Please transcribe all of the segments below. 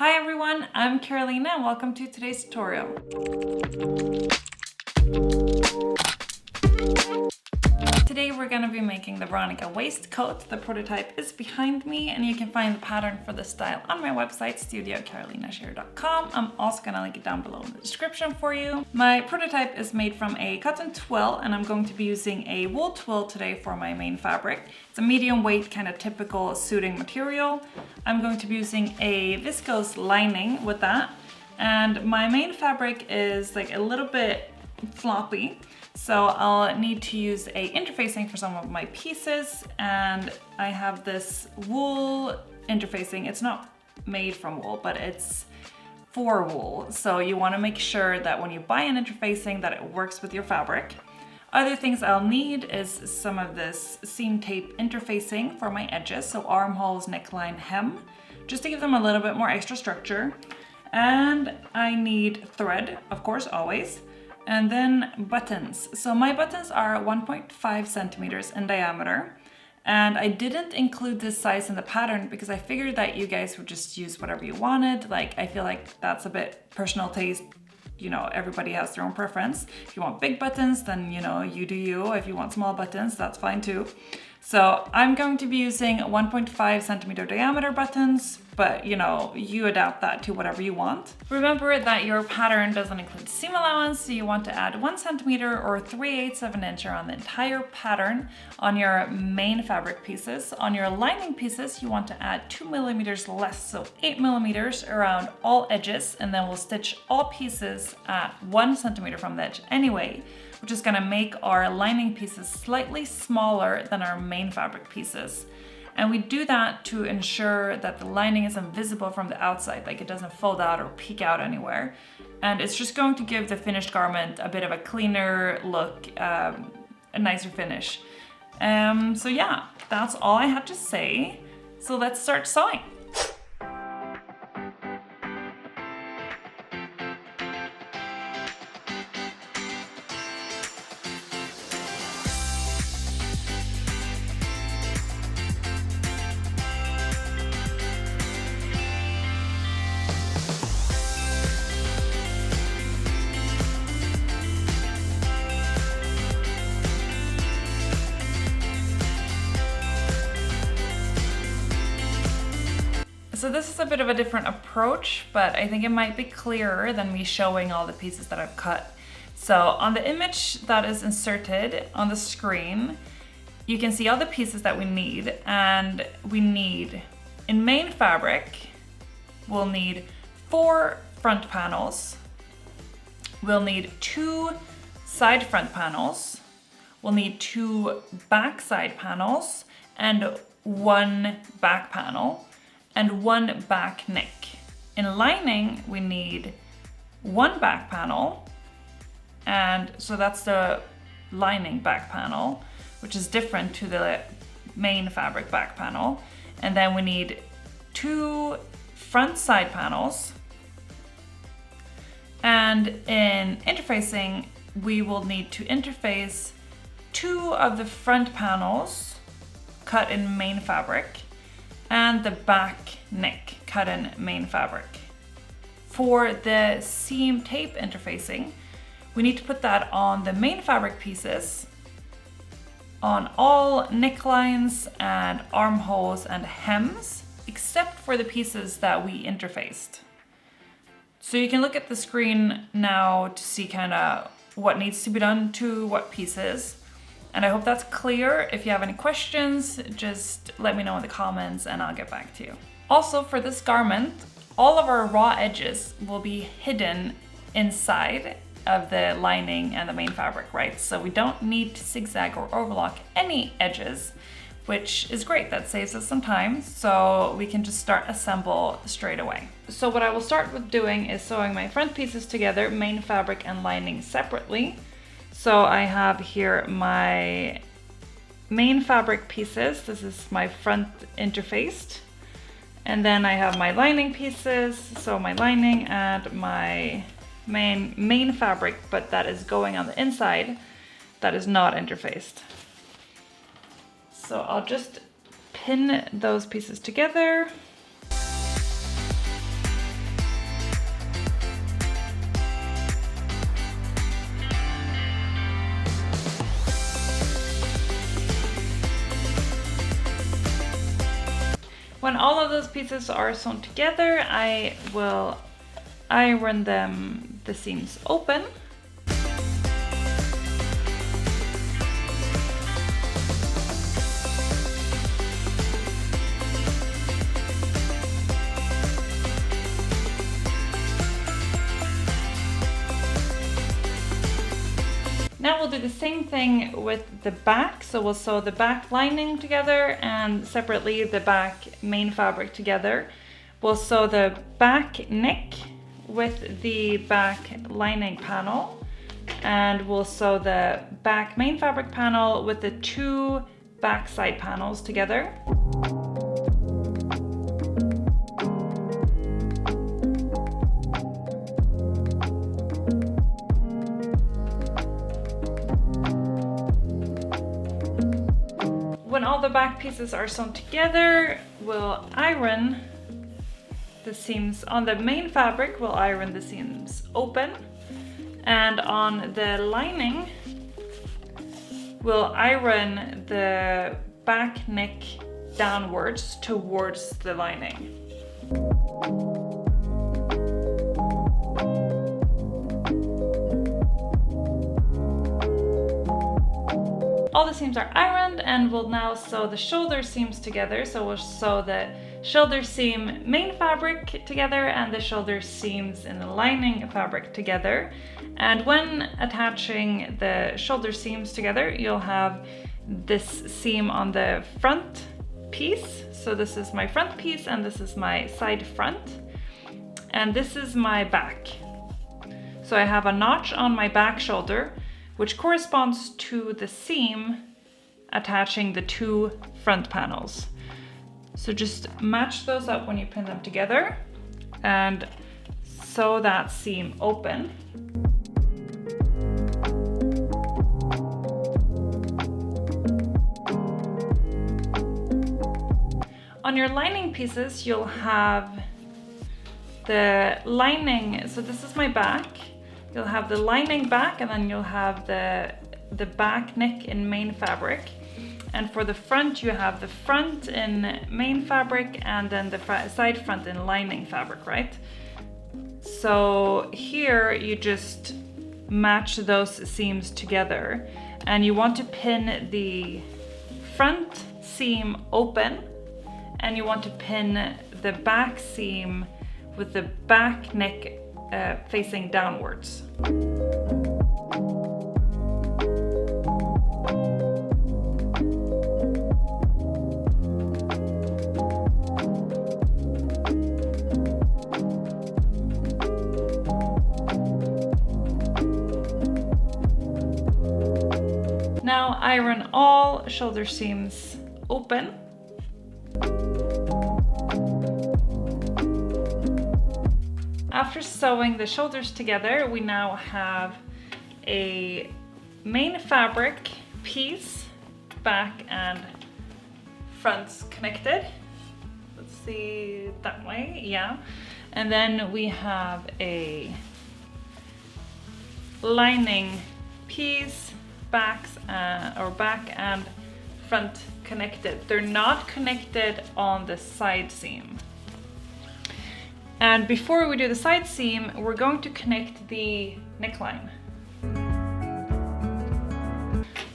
Hi everyone, I'm Carolina and welcome to today's tutorial. Today we're going to be making the Veronica waistcoat. The prototype is behind me and you can find the pattern for this style on my website studiocarolinashare.com. I'm also going to link it down below in the description for you. My prototype is made from a cotton twill and I'm going to be using a wool twill today for my main fabric. It's a medium weight, kind of typical suiting material. I'm going to be using a viscose lining with that, and my main fabric is like a little bit floppy. So I'll need to use a interfacing for some of my pieces, and I have this wool interfacing. It's not made from wool, but it's for wool. So you want to make sure that when you buy an interfacing that it works with your fabric. Other things I'll need is some of this seam tape interfacing for my edges. So armholes, neckline, hem, just to give them a little bit more extra structure. And I need thread, of course, always. And then buttons. So my buttons are 1.5 centimeters in diameter. And I didn't include this size in the pattern because I figured that you guys would just use whatever you wanted. Like, I feel like that's a bit personal taste. You know, everybody has their own preference. If you want big buttons, then, you know, you do you. If you want small buttons, that's fine too. So I'm going to be using 1.5 centimeter diameter buttons, but you know, you adapt that to whatever you want. Remember that your pattern doesn't include seam allowance, so you want to add 1 centimeter or 3/8 of an inch around the entire pattern on your main fabric pieces. On your lining pieces, you want to add 2 millimeters less, so 8 millimeters around all edges, and then we'll stitch all pieces at 1 centimeter from the edge anyway, which is going to make our lining pieces slightly smaller than our main fabric pieces. And we do that to ensure that the lining is invisible from the outside, like it doesn't fold out or peek out anywhere. And it's just going to give the finished garment a bit of a cleaner look, a nicer finish. So yeah, that's all I had to say. So let's start sewing. So this is a bit of a different approach, but I think it might be clearer than me showing all the pieces that I've cut. So on the image that is inserted on the screen, you can see all the pieces that we need, and we need, in main fabric, we'll need 4 front panels, we'll need 2 side front panels, we'll need 2 back side panels, and 1 back panel, and 1 back neck. In lining, we need 1 back panel, and so that's the lining back panel, which is different to the main fabric back panel. And then we need 2 front side panels, and in interfacing, we will need to interface 2 of the front panels cut in main fabric and the back neck cut in main fabric. For the seam tape interfacing, we need to put that on the main fabric pieces, on all necklines and armholes and hems, except for the pieces that we interfaced. So you can look at the screen now to see kind of what needs to be done to what pieces. And I hope that's clear. If you have any questions, just let me know in the comments and I'll get back to you. Also, for this garment, all of our raw edges will be hidden inside of the lining and the main fabric, right? So we don't need to zigzag or overlock any edges, which is great. That saves us some time, so we can just start assemble straight away. So what I will start with doing is sewing my front pieces together, main fabric and lining separately. So I have here my main fabric pieces. This is my front interfaced. And then I have my lining pieces. So my lining and my main fabric, but that is going on the inside, that is not interfaced. So I'll just pin those pieces together. all of those pieces are sewn together, I will iron the seams open. Now we'll do the same thing with the back. So we'll sew the back lining together and separately the back main fabric together. We'll sew the back neck with the back lining panel, and we'll sew the back main fabric panel with the two back side panels together. When all the back pieces are sewn together, we'll iron the seams. On the main fabric, we'll iron the seams open, and on the lining, we'll iron the back neck downwards towards the lining. All the seams are ironed, and we'll now sew the shoulder seams together. So we'll sew the shoulder seam main fabric together and the shoulder seams in the lining fabric together. And when attaching the shoulder seams together, you'll have this seam on the front piece. So this is my front piece and this is my side front. And this is my back. So I have a notch on my back shoulder, which corresponds to the seam attaching the two front panels. So just match those up when you pin them together and sew that seam open. On your lining pieces, you'll have the lining, so this is my back. You'll have the lining back, and then you'll have the back neck in main fabric. And for the front, you have the front in main fabric and then the side front in lining fabric, right? So here you just match those seams together, and you want to pin the front seam open, and you want to pin the back seam with the back neck facing downwards. Now iron all shoulder seams open. After sewing the shoulders together, we now have a main fabric piece, back and fronts connected. Let's see, that way, yeah. And then we have a lining piece, back and front connected. They're not connected on the side seam. And before we do the side seam, we're going to connect the neckline.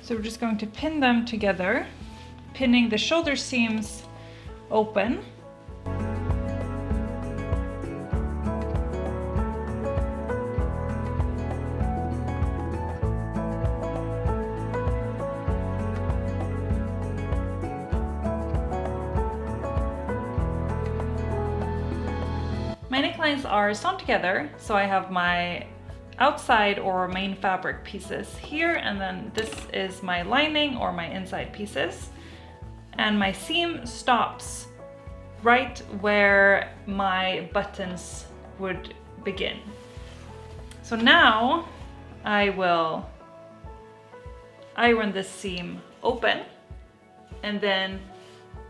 So we're just going to pin them together, pinning the shoulder seams open. My necklines are sewn together, so I have my outside or main fabric pieces here, and then this is my lining or my inside pieces. And my seam stops right where my buttons would begin. So now I will iron this seam open and then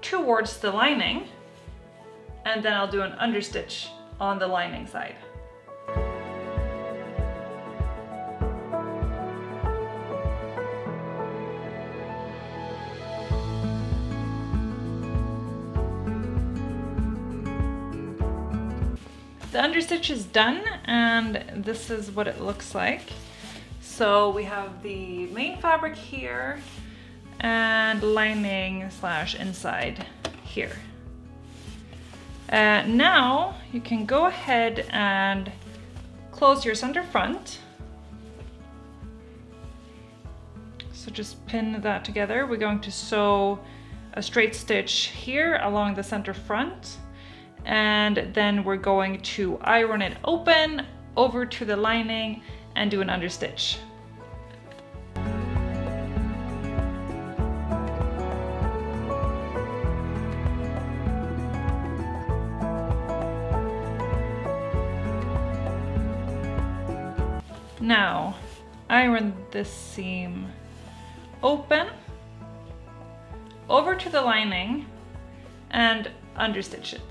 towards the lining, and then I'll do an understitch on the lining side. The understitch is done, and this is what it looks like. So we have the main fabric here and lining / inside here. Now you can go ahead and close your center front. So just pin that together. We're going to sew a straight stitch here along the center front, and then we're going to iron it open over to the lining and do an understitch. Now, iron this seam open over to the lining and understitch it.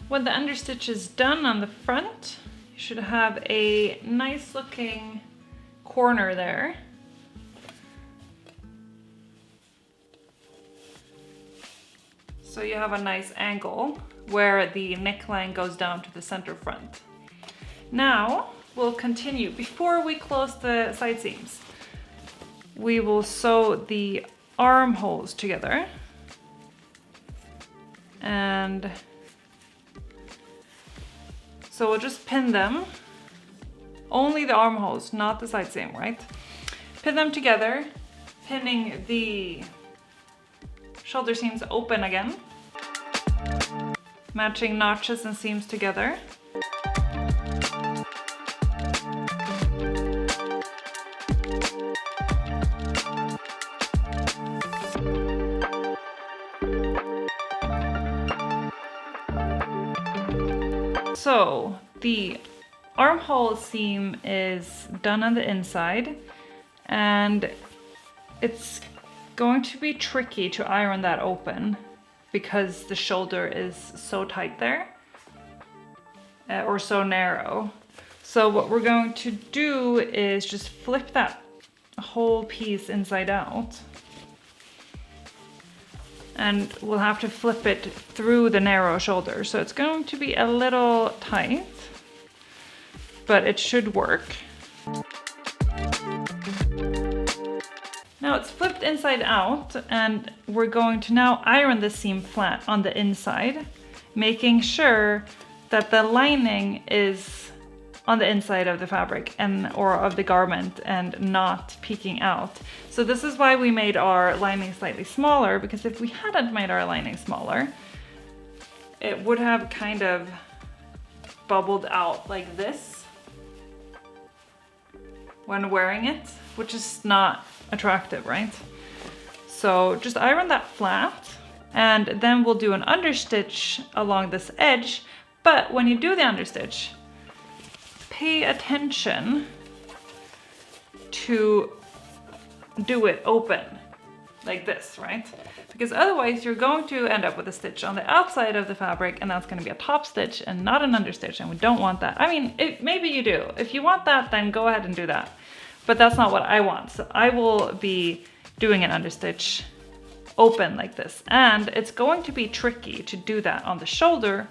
When the understitch is done on the front, you should have a nice looking corner there. So you have a nice angle where the neckline goes down to the center front. Now we'll continue. Before we close the side seams, we will sew the armholes together. And so we'll just pin them, only the armholes, not the side seam, right? Pin them together, pinning the shoulder seams open again, matching notches and seams together. So the armhole seam is done on the inside, and it's going to be tricky to iron that open because the shoulder is so tight there, or so narrow. So what we're going to do is just flip that whole piece inside out, and we'll have to flip it through the narrow shoulder. So it's going to be a little tight, but it should work. Now it's flipped inside out, and we're going to now iron the seam flat on the inside, making sure that the lining is on the inside of the fabric or of the garment and not peeking out. So this is why we made our lining slightly smaller, because if we hadn't made our lining smaller, it would have kind of bubbled out like this when wearing it, which is not attractive, right? So just iron that flat, and then we'll do an understitch along this edge. But when you do the understitch, pay attention to do it open like this, right? Because otherwise you're going to end up with a stitch on the outside of the fabric, and that's going to be a top stitch and not an understitch, and we don't want that. I mean, maybe you do. If you want that, then go ahead and do that. But that's not what I want. So I will be doing an understitch open like this. And it's going to be tricky to do that on the shoulder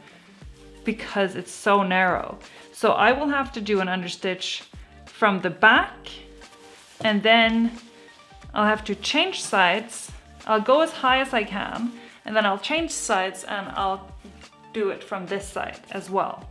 because it's so narrow. So I will have to do an understitch from the back, and then I'll have to change sides. I'll go as high as I can, and then I'll change sides, and I'll do it from this side as well.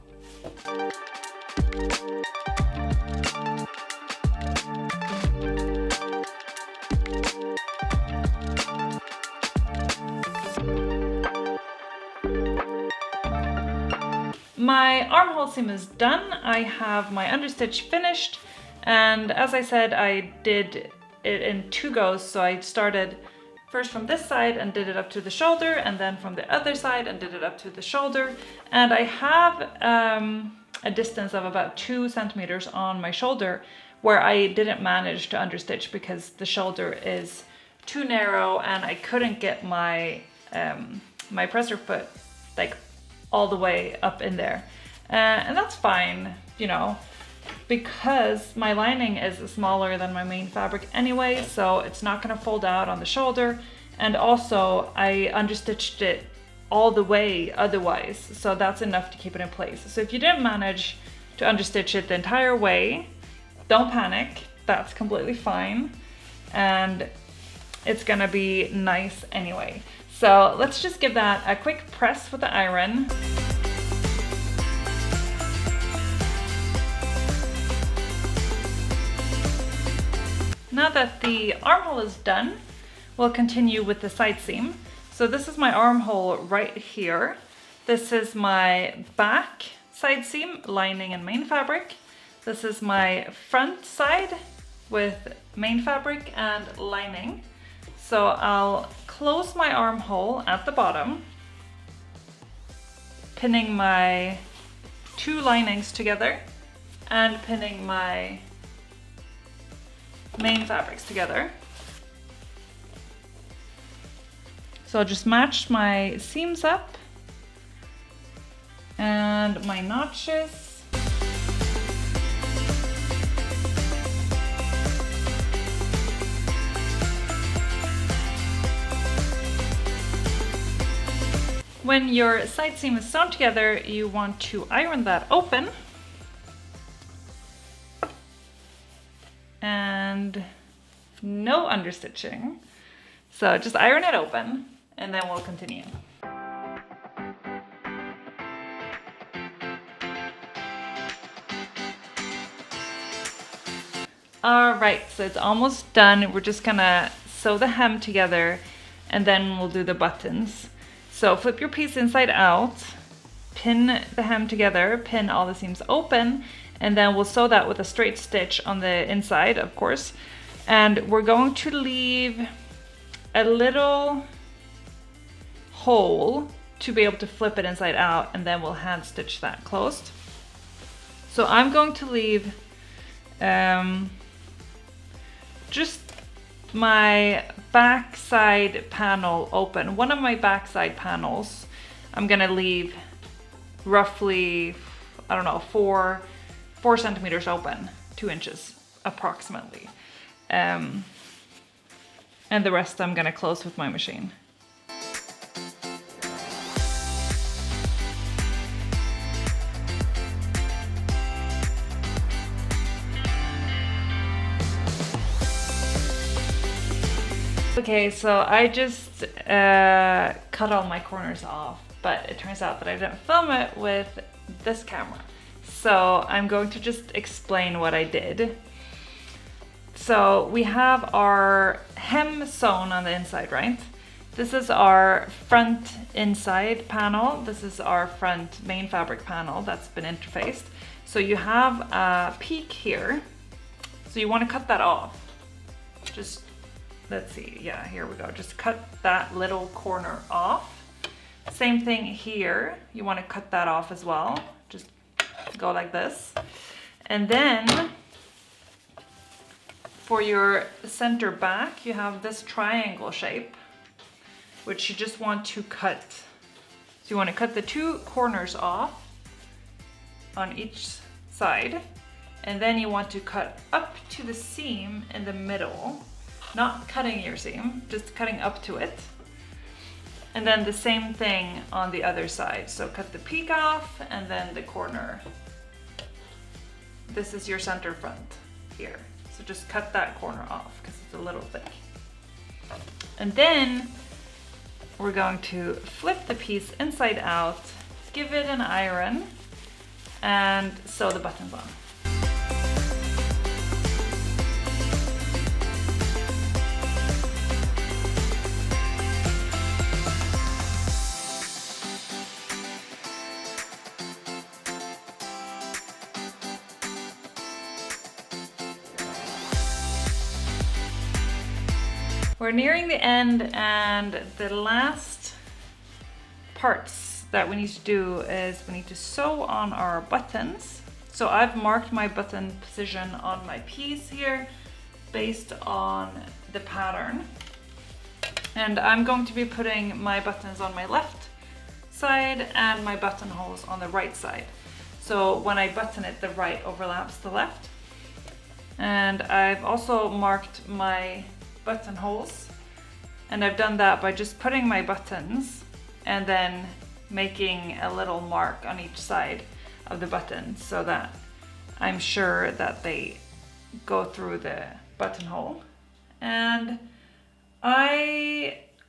My armhole seam is done. I have my understitch finished, and as I said, I did it in 2 goes. So I started first from this side and did it up to the shoulder, and then from the other side and did it up to the shoulder. And I have a distance of about 2 centimeters on my shoulder where I didn't manage to understitch because the shoulder is too narrow, and I couldn't get my my presser foot like all the way up in there. And that's fine, you know, because my lining is smaller than my main fabric anyway, so it's not gonna fold out on the shoulder. And also I understitched it all the way otherwise, so that's enough to keep it in place. So if you didn't manage to understitch it the entire way, don't panic, that's completely fine. And it's gonna be nice anyway. So let's just give that a quick press with the iron. Now that the armhole is done, we'll continue with the side seam. So this is my armhole right here. This is my back side seam, lining and main fabric. This is my front side with main fabric and lining. So I'll close my armhole at the bottom, pinning my two linings together and pinning my main fabrics together. So I'll just match my seams up and my notches. When your side seam is sewn together, you want to iron that open. And no understitching. So just iron it open and then we'll continue. All right, so it's almost done. We're just gonna sew the hem together and then we'll do the buttons. So flip your piece inside out, pin the hem together, pin all the seams open, and then we'll sew that with a straight stitch on the inside, of course. And we're going to leave a little hole to be able to flip it inside out, and then we'll hand stitch that closed. So I'm going to leave just my back side panel open. One of my back side panels, I'm gonna leave roughly, I don't know, 4 centimeters open, 2 inches approximately. And the rest I'm gonna close with my machine. Okay, so I just cut all my corners off, but it turns out that I didn't film it with this camera. So I'm going to just explain what I did. So we have our hem sewn on the inside, right? This is our front inside panel. This is our front main fabric panel that's been interfaced. So you have a peak here. So you want to cut that off. Just, let's see, yeah, here we go. Just cut that little corner off. Same thing here. You want to cut that off as well. Just go like this. And then for your center back, you have this triangle shape, which you just want to cut. So you want to cut the 2 corners off on each side. And then you want to cut up to the seam in the middle, not cutting your seam, just cutting up to it. And then the same thing on the other side. So cut the peak off and then the corner. This is your center front here. So just cut that corner off because it's a little thick. And then we're going to flip the piece inside out, give it an iron, and sew the buttons on. We're nearing the end, and the last parts that we need to do is we need to sew on our buttons. So I've marked my button position on my piece here based on the pattern. And I'm going to be putting my buttons on my left side and my buttonholes on the right side. So when I button it, the right overlaps the left. And I've also marked my buttonholes, and I've done that by just putting my buttons and then making a little mark on each side of the button so that I'm sure that they go through the buttonhole. And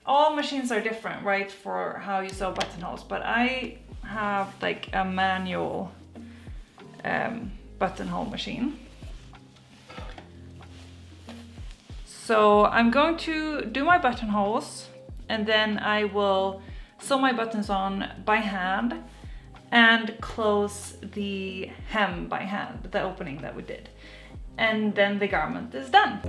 all machines are different, right, for how you sew buttonholes, but I have like a manual buttonhole machine. So I'm going to do my buttonholes, and then I will sew my buttons on by hand and close the hem by hand, the opening that we did. And then the garment is done.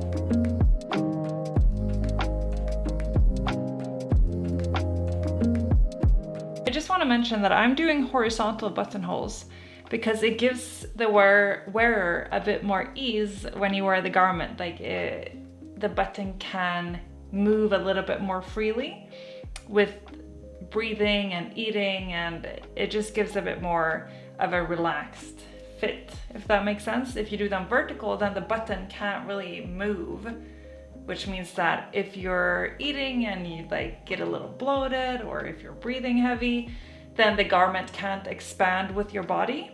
I just want to mention that I'm doing horizontal buttonholes because it gives the wearer a bit more ease when you wear the garment. Like the button can move a little bit more freely with breathing and eating, and it just gives a bit more of a relaxed fit, if that makes sense. If you do them vertical, then the button can't really move, which means that if you're eating and you like get a little bloated, or if you're breathing heavy, then the garment can't expand with your body.